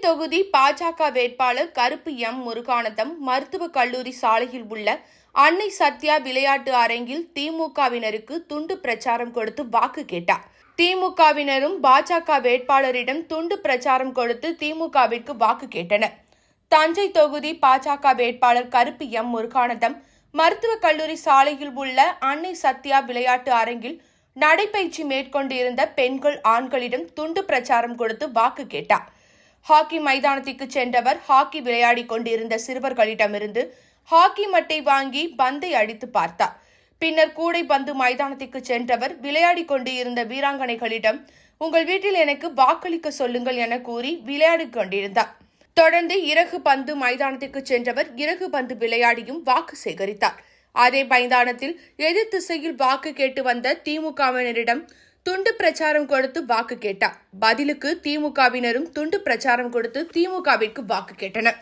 தொகுதி பாஜக வேட்பாளர் கருப்பு எம் முருகானந்தம் மருத்துவக் கல்லூரி சாலையில் உள்ள அன்னை சத்யா விளையாட்டு அரங்கில் திமுகவினருக்கு துண்டு பிரச்சாரம் கொடுத்து வாக்கு கேட்டார். திமுகவினரும் பாஜக வேட்பாளரிடம் துண்டு பிரச்சாரம் கொடுத்து திமுகவிற்கு வாக்கு கேட்டனர். தஞ்சை தொகுதி பாஜக வேட்பாளர் கருப்பு எம் முருகானந்தம் மருத்துவக் கல்லூரி சாலையில் உள்ள அன்னை சத்யா விளையாட்டு அரங்கில் நடைபயிற்சி மேற்கொண்டிருந்த பெண்கள் ஆண்களிடம் துண்டு பிரச்சாரம் கொடுத்து வாக்கு கேட்டார். ஹாக்கி மைதானத்திற்கு சென்றவர் ஹாக்கி விளையாடிக் கொண்டிருந்த சிறுவர்களிடமிருந்து ஹாக்கி மட்டை வாங்கி பந்தை அடித்து பார்த்தார். பின்னர் கூடைப்பந்து மைதானத்திற்கு சென்றவர் விளையாடிக் கொண்டிருந்த வீராங்கனைகளிடம் உங்கள் வீட்டில் எனக்கு வாக்களிக்க சொல்லுங்கள் என கூறி விளையாடிக் கொண்டிருந்தார். தொடர்ந்து இறகு பந்து மைதானத்திற்கு சென்றவர் இறகு பந்து விளையாடியும் வாக்கு சேகரித்தார். அதே மைதானத்தில் எதிர் திசையில் வாக்கு கேட்டு வந்த திமுகவினரிடம் துண்டு பிரச்சாரம் கொடுத்து வாக்கு கேட்டார். பதிலுக்கு திமுகவினரும் துண்டு பிரச்சாரம் கொடுத்து திமுகவிற்கு வாக்கு கேட்டனர்.